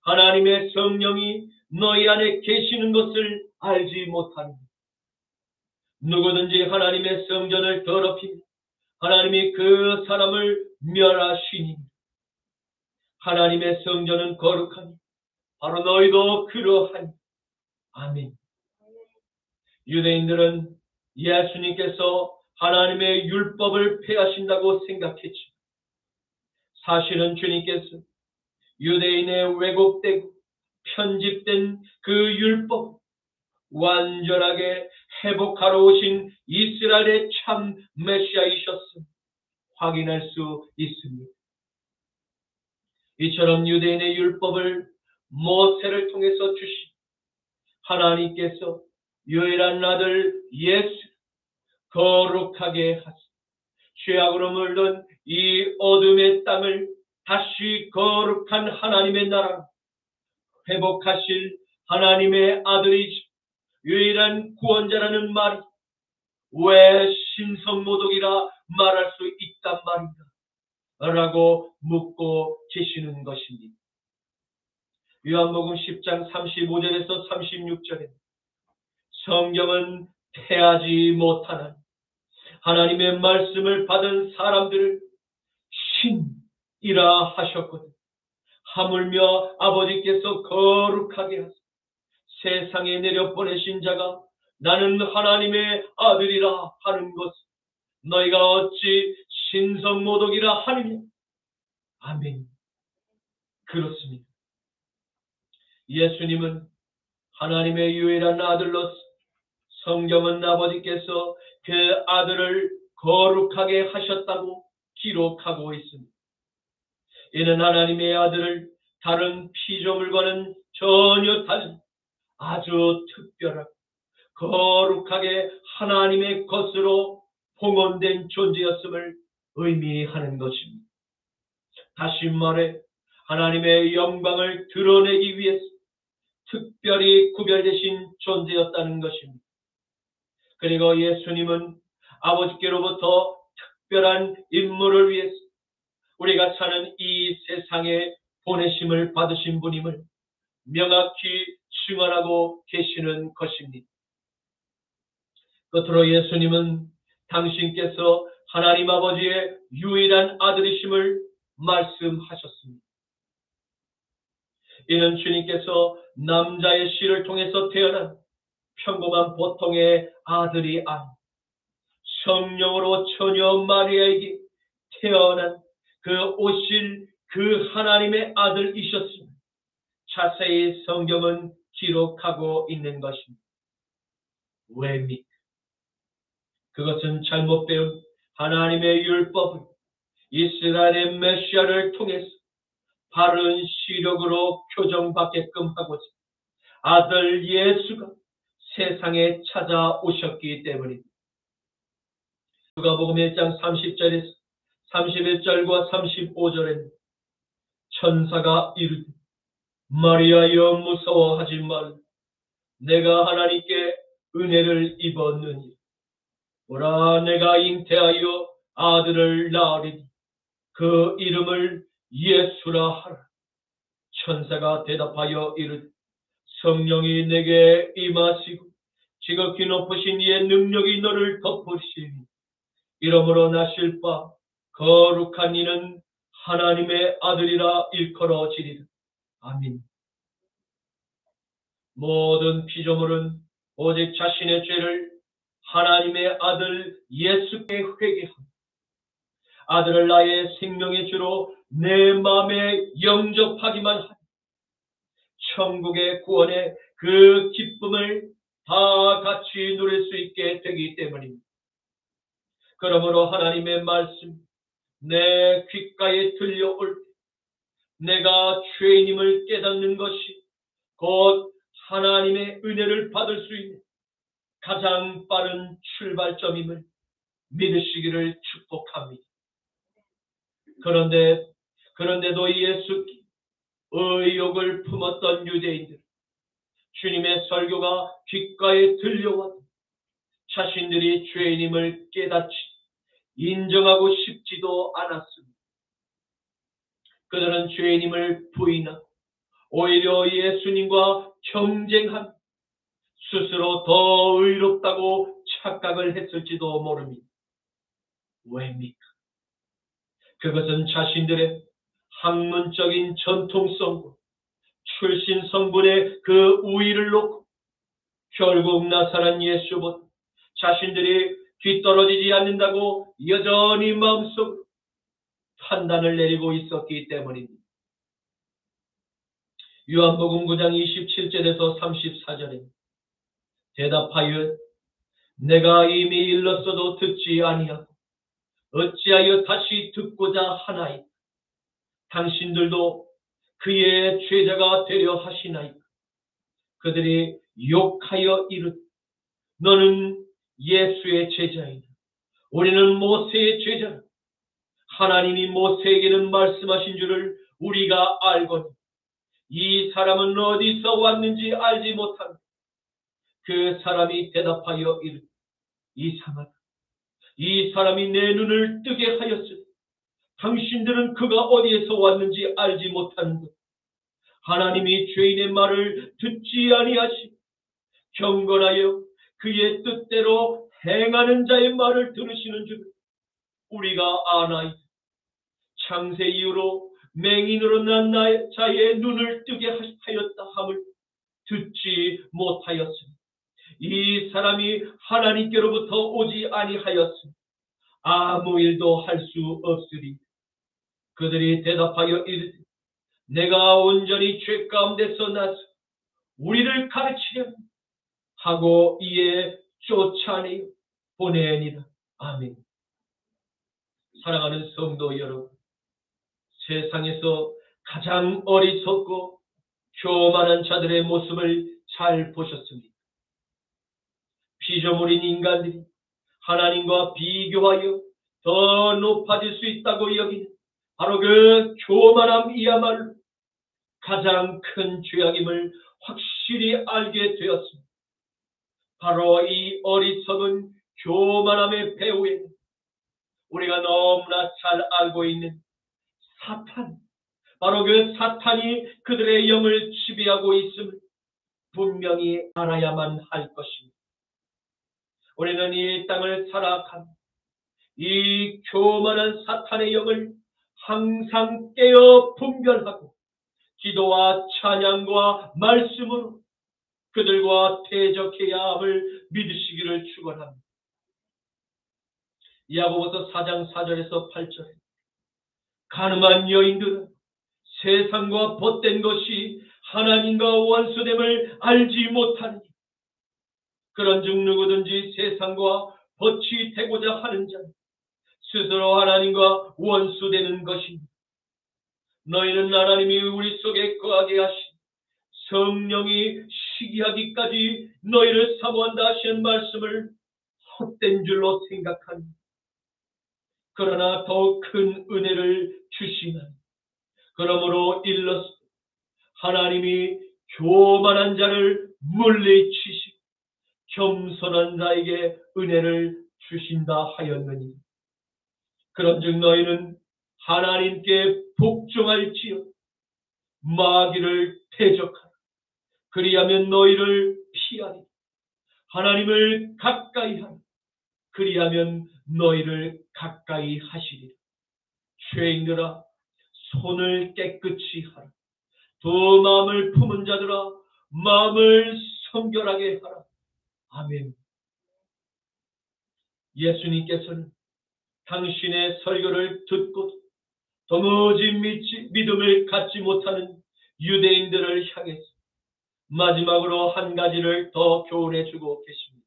하나님의 성령이 너희 안에 계시는 것을 알지 못하니 누구든지 하나님의 성전을 더럽히면 하나님이 그 사람을 멸하시니 하나님의 성전은 거룩하니 바로 너희도 그러하니. 아멘. 유대인들은 예수님께서 하나님의 율법을 폐하신다고 생각했지. 사실은 주님께서 유대인의 왜곡되고 편집된 그 율법 완전하게 회복하러 오신 이스라엘의 참 메시아이셨음 확인할 수 있습니다. 이처럼 유대인의 율법을 모세를 통해서 주신 하나님께서 유일한 아들 예수 거룩하게 하사 죄악으로 물든 이 어둠의 땅을 다시 거룩한 하나님의 나라로 회복하실 하나님의 아들이지 유일한 구원자라는 말이 왜 신성모독이라 말할 수 있단 말인가? 라고 묻고 계시는 것입니다. 요한복음 10장 35절에서 36절에 성경은 태하지 못하는 하나님의 말씀을 받은 사람들을 신이라 하셨거든. 하물며 아버지께서 거룩하게 하사 세상에 내려보내신 자가 나는 하나님의 아들이라 하는 것을 너희가 어찌 신성모독이라 하느냐? 아멘. 그렇습니다. 예수님은 하나님의 유일한 아들로서 성경은 아버지께서 그 아들을 거룩하게 하셨다고 기록하고 있습니다. 이는 하나님의 아들을 다른 피조물과는 전혀 다른 아주 특별하고 거룩하게 하나님의 것으로 봉헌된 존재였음을 의미하는 것입니다. 다시 말해 하나님의 영광을 드러내기 위해서 특별히 구별되신 존재였다는 것입니다. 그리고 예수님은 아버지께로부터 특별한 임무를 위해서 우리가 사는 이 세상에 보내심을 받으신 분임을 명확히 증언하고 계시는 것입니다. 끝으로 예수님은 당신께서 하나님 아버지의 유일한 아들이심을 말씀하셨습니다. 이는 주님께서 남자의 씨를 통해서 태어난 평범한 보통의 아들이 아닌 성령으로 처녀 마리아에게 태어난 그 오실 그 하나님의 아들이셨음을 자세히 성경은 기록하고 있는 것입니다. 왜입니까? 그것은 잘못 배운 하나님의 율법을 이스라엘의 메시아를 통해서 바른 시력으로 교정받게끔 하고자 아들 예수가 세상에 찾아오셨기 때문입니다. 누가복음 1장 30절에서 31절과 35절에는 천사가 이르되 마리아여 무서워하지 말라. 내가 하나님께 은혜를 입었느니 보라 내가 잉태하여 아들을 낳으리니 그 이름을 예수라 하라. 천사가 대답하여 이르되 성령이 내게 임하시고 지극히 높으신 이의 능력이 너를 덮으시니 이러므로 나실 바 거룩한 이는 하나님의 아들이라 일컬어지리라. 아멘. 모든 피조물은 오직 자신의 죄를 하나님의 아들 예수께 회개하고 아들을 나의 생명의 주로 내 마음에 영접하기만 하니 천국의 구원의 그 기쁨을 다 같이 누릴 수 있게 되기 때문입니다. 그러므로 하나님의 말씀 내 귓가에 들려올 때 내가 죄인임을 깨닫는 것이 곧 하나님의 은혜를 받을 수 있는 가장 빠른 출발점임을 믿으시기를 축복합니다. 그런데도 예수께 의욕을 품었던 유대인들, 주님의 설교가 귓가에 들려와도 자신들이 죄인임을 깨닫지 인정하고 싶지도 않았습니다. 그들은 죄인임을 부인하고 오히려 예수님과 경쟁한 스스로 더 의롭다고 착각을 했을지도 모릅니다. 왜입니까? 그것은 자신들의 학문적인 전통성과 출신 성분의 그 우위를 놓고 결국 나사렛 예수보다 자신들이 뒤떨어지지 않는다고 여전히 마음속으로 판단을 내리고 있었기 때문입니다. 요한복음 9장 27절에서 34절에 대답하여 내가 이미 일렀어도 듣지 아니하고 어찌하여 다시 듣고자 하나이까? 당신들도 그의 제자가 되려 하시나이까? 그들이 욕하여 이르되 너는 예수의 제자이다. 우리는 모세의 제자라. 하나님이 모세에게는 말씀하신 줄을 우리가 알거니 이 사람은 어디서 왔는지 알지 못한다. 그 사람이 대답하여 이르되 이상하다. 이 사람이 내 눈을 뜨게 하였으니 당신들은 그가 어디에서 왔는지 알지 못하는다. 하나님이 죄인의 말을 듣지 아니하시고 경건하여 그의 뜻대로 행하는 자의 말을 들으시는 줄 우리가 아나이다. 창세 이후로 맹인으로 난 자의 눈을 뜨게 하였다 함을 듣지 못하였으니 이 사람이 하나님께로부터 오지 아니하였으니 아무 일도 할 수 없으리. 그들이 대답하여 이르되 내가 온전히 죄 가운데서 나서 우리를 가르치려 하고 이에 쫓아내 보내니라. 아멘. 사랑하는 성도 여러분, 세상에서 가장 어리석고 교만한 자들의 모습을 잘 보셨습니다. 피조물인 인간들이 하나님과 비교하여 더 높아질 수 있다고 여기는 바로 그 교만함이야말로 가장 큰 죄악임을 확실히 알게 되었습니다. 바로 이 어리석은 교만함의 배후에는 우리가 너무나 잘 알고 있는 사탄, 바로 그 사탄이 그들의 영을 지배하고 있음을 분명히 알아야만 할 것입니다. 우리는 이 땅을 살아가며 이 교만한 사탄의 영을 항상 깨어 분별하고 기도와 찬양과 말씀으로 그들과 대적해야 함을 믿으시기를 축원합니다. 야고보서 4장 4절에서 8절에 가늠한 여인들은 세상과 벗된 것이 하나님과 원수됨을 알지 못하니 그런즉 누구든지 세상과 벗이 되고자 하는 자는 스스로 하나님과 원수되는 것입니다. 너희는 하나님이 우리 속에 거하게 하신 성령이 시기하기까지 너희를 사모한다 하시는 말씀을 헛된 줄로 생각하니 그러나 더욱 큰 은혜를 주시나니 그러므로 일러서 하나님이 교만한 자를 물리치시고 겸손한 자에게 은혜를 주신다 하였느니 그런즉 너희는 하나님께 복종할지어 마귀를 대적하라. 그리하면 너희를 피하리. 하나님을 가까이 하라. 그리하면 너희를 가까이 하시리라. 죄인들아 손을 깨끗이 하라. 두 마음을 품은 자들아 마음을 성결하게 하라. 아멘. 예수님께서는 당신의 설교를 듣고 도무지 믿음을 갖지 못하는 유대인들을 향해서 마지막으로 한 가지를 더 교훈해 주고 계십니다.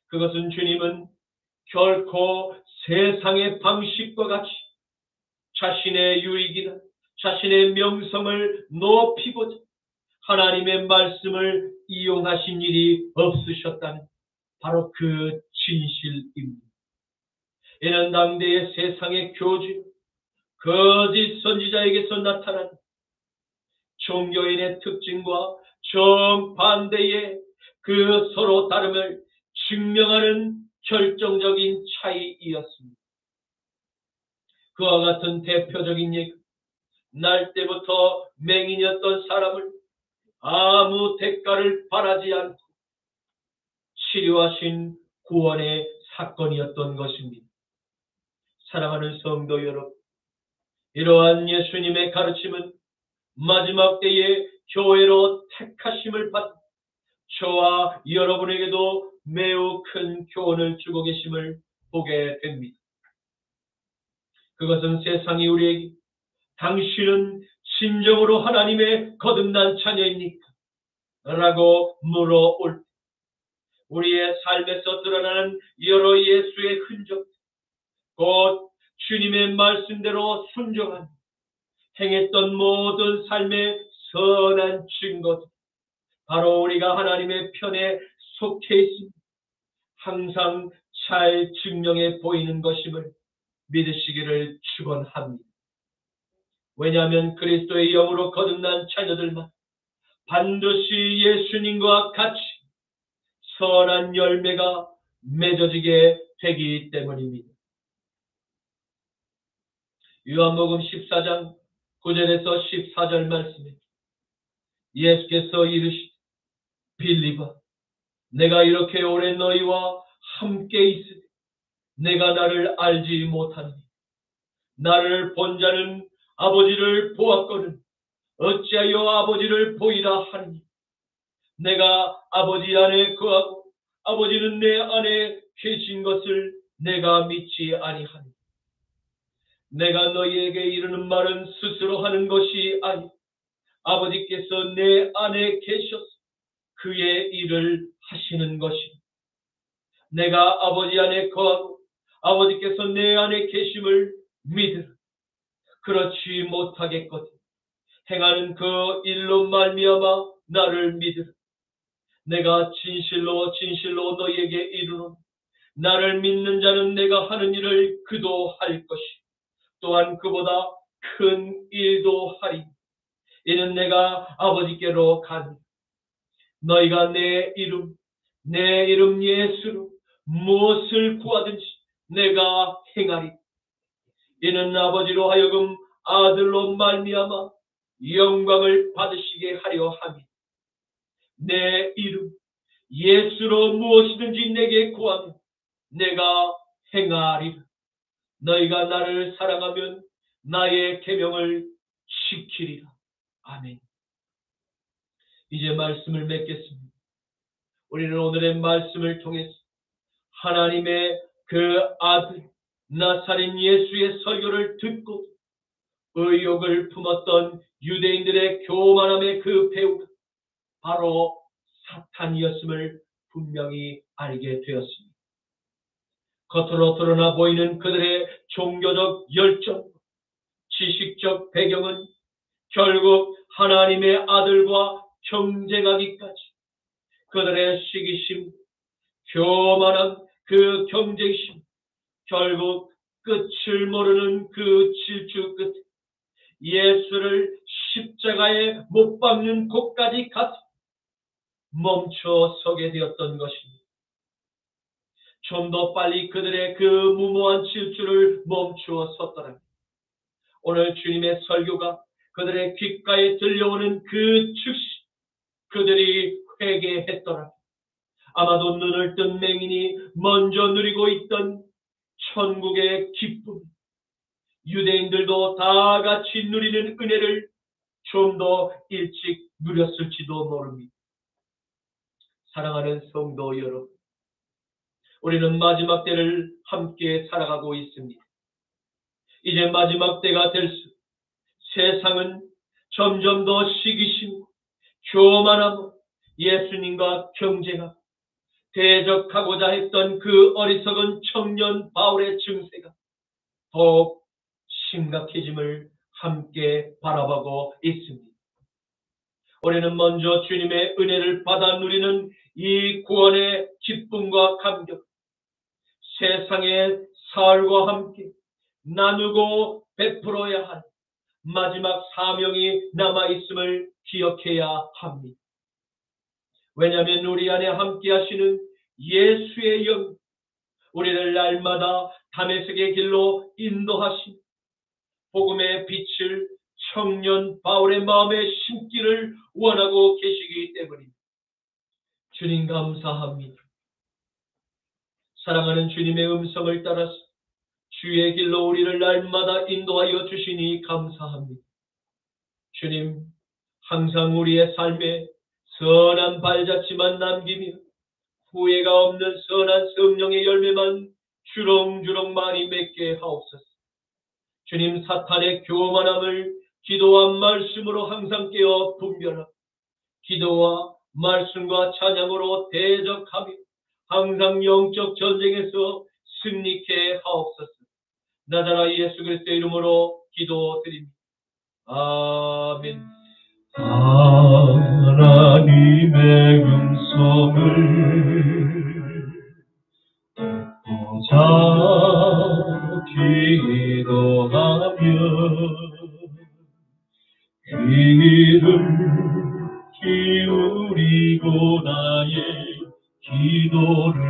그것은 주님은 결코 세상의 방식과 같이 자신의 유익이나 자신의 명성을 높이고자 하나님의 말씀을 이용하신 일이 없으셨다는 바로 그 진실입니다. 이는 당대의 세상의 교주, 거짓 선지자에게서 나타난 종교인의 특징과 정반대의 그 서로 다름을 증명하는 결정적인 차이이었습니다. 그와 같은 대표적인 예가 날 때부터 맹인이었던 사람을 아무 대가를 바라지 않고 치료하신 구원의 사건이었던 것입니다. 사랑하는 성도 여러분, 이러한 예수님의 가르침은 마지막 때에 교회로 택하심을 받은 저와 여러분에게도 매우 큰 교훈을 주고 계심을 보게 됩니다. 그것은 세상이 우리에게 당신은 진정으로 하나님의 거듭난 자녀입니까? 라고 물어올 때 우리의 삶에서 드러나는 여러 예수의 흔적, 곧 주님의 말씀대로 순종한 행했던 모든 삶의 선한 증거들, 바로 우리가 하나님의 편에 속해 있습니다. 항상 잘 증명해 보이는 것임을 믿으시기를 축원합니다. 왜냐하면 그리스도의 영으로 거듭난 자녀들만 반드시 예수님과 같이 선한 열매가 맺어지게 되기 때문입니다. 요한복음 14장 9절에서 14절 말씀에 예수께서 이르시되 빌립아, 내가 이렇게 오래 너희와 함께 있으되 내가 나를 알지 못하니 나를 본 자는 아버지를 보았거늘 어찌하여 아버지를 보이라 하느니 내가 아버지 안에 거하고 아버지는 내 안에 계신 것을 내가 믿지 아니하니 내가 너희에게 이르는 말은 스스로 하는 것이 아니 아버지께서 내 안에 계셔서 그의 일을 하시는 것이니 내가 아버지 안에 거하고 아버지께서 내 안에 계심을 믿으라. 그렇지 못하겠거든 행하는 그 일로 말미암아 나를 믿으라. 내가 진실로 진실로 너희에게 이르노니 나를 믿는 자는 내가 하는 일을 그도 할 것이 또한 그보다 큰 일도 하리. 이는 내가 아버지께로 가니 너희가 내 이름 예수로 무엇을 구하든지 내가 행하리. 이는 아버지로 하여금 아들로 말미암아 영광을 받으시게 하려 함이니 내 이름 예수로 무엇이든지 내게 구하면 내가 행하리라. 너희가 나를 사랑하면 나의 계명을 지키리라. 아멘. 이제 말씀을 맺겠습니다. 우리는 오늘의 말씀을 통해서 하나님의 그 아들 나사렛 예수의 설교를 듣고 의욕을 품었던 유대인들의 교만함의 그 배우가 바로 사탄이었음을 분명히 알게 되었습니다. 겉으로 드러나 보이는 그들의 종교적 열정, 지식적 배경은 결국 하나님의 아들과 경쟁하기까지 그들의 시기심, 교만한 그 경쟁심, 결국 끝을 모르는 그 질주 끝 예수를 십자가에 못 박는 곳까지 가서 멈춰 서게 되었던 것입니다. 좀 더 빨리 그들의 그 무모한 질주를 멈추어 섰더라면 오늘 주님의 설교가 그들의 귓가에 들려오는 그 즉시 그들이 회개했더라. 아마도 눈을 뜬 맹인이 먼저 누리고 있던 천국의 기쁨, 유대인들도 다 같이 누리는 은혜를 좀 더 일찍 누렸을지도 모릅니다. 사랑하는 성도 여러분, 우리는 마지막 때를 함께 살아가고 있습니다. 이제 마지막 때가 될수록 세상은 점점 더 시기심, 교만하고 예수님과 경쟁하고 대적하고자 했던 그 어리석은 청년 바울의 증세가 더욱 심각해짐을 함께 바라보고 있습니다. 우리는 먼저 주님의 은혜를 받아 누리는 이 구원의 기쁨과 감격, 세상의 사흘과 함께 나누고 베풀어야 할 마지막 사명이 남아있음을 기억해야 합니다. 왜냐하면 우리 안에 함께 하시는 예수의 영, 우리를 날마다 다메섹의 길로 인도하신 복음의 빛을 청년 바울의 마음에 심기를 원하고 계시기 때문입니다. 주님 감사합니다. 사랑하는 주님의 음성을 따라서 주의 길로 우리를 날마다 인도하여 주시니 감사합니다. 주님, 항상 우리의 삶에 선한 발자취만 남기며 후회가 없는 선한 성령의 열매만 주렁주렁 많이 맺게 하옵소서. 주님, 사탄의 교만함을 기도와 말씀으로 항상 깨어 분별하고 기도와 말씀과 찬양으로 대적하며 항상 영적 전쟁에서 승리케 하옵소서. 나자라 예수 그리스도의 이름으로 기도드립니다. 아멘. 하나님의 음성을 듣고자 기도하며 귀를 기울이고 나의 기도를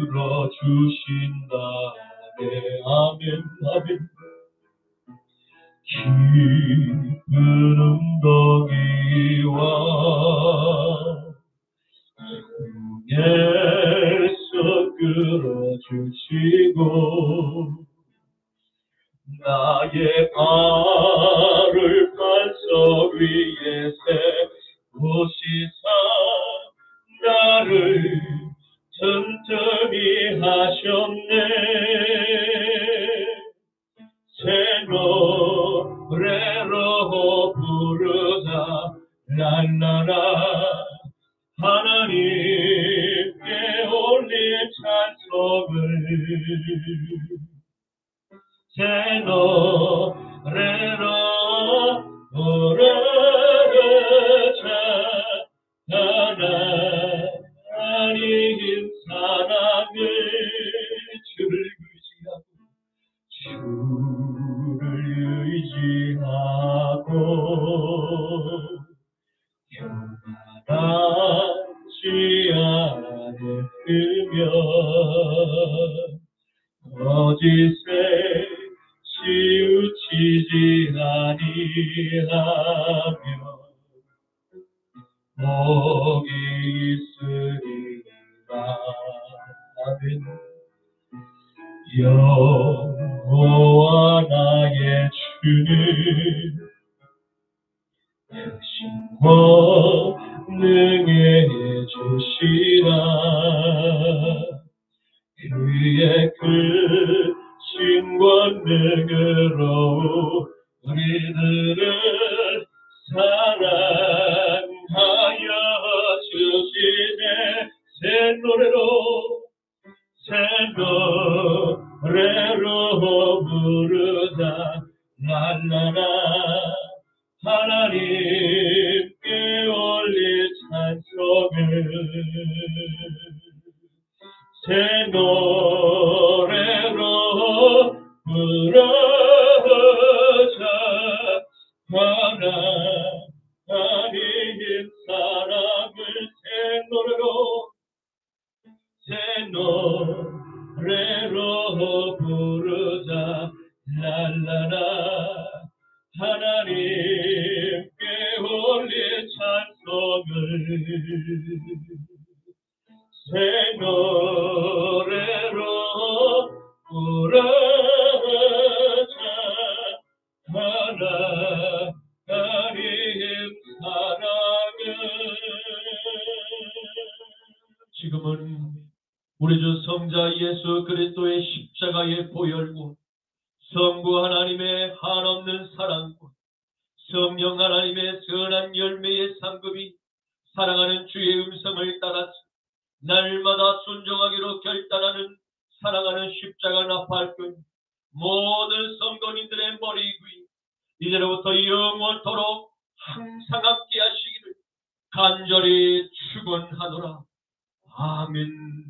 들어주신다네. 아멘 아멘. 깊은 웅덩이와 에서 끌어주시고 나의 발을 반석 위에 세우시사 나를 튼튼히 하셨네. 새 노래로 부르자 랄라라 하나님께 올릴 찬송을 새 노래로 부르자 하나님 사랑을 주를 의지하고 교만하지 않으며 거짓에 치우치지 아니하며 복이 있으리라. 아멘. 여호와 나의 주는 크신 권능의 주시라. 그의 크신 권능으로 우리들을 사랑하여 주시네. 새 노래로 부르자 랄라라 하나님께 올릴 찬송을 새 노래로 부르자 하나님 사랑을 새 노래로 부르자 랄라라 하나님께 올릴 찬송을 새 노래로 부르자 하나님 사랑을. 지금은 우리 주 성자 예수 그리스도의 십자가의 보혈과 성부 하나님의 한없는 사랑과 성령 하나님의 선한 열매의 상급이 사랑하는 주의 음성을 따라서 날마다 순종하기로 결단하는 사랑하는 십자가 나팔교회 모든 성도님들의 머리 위 이제로부터 영원토록 항상 함께 하시기를 간절히 축원하노라. 아멘.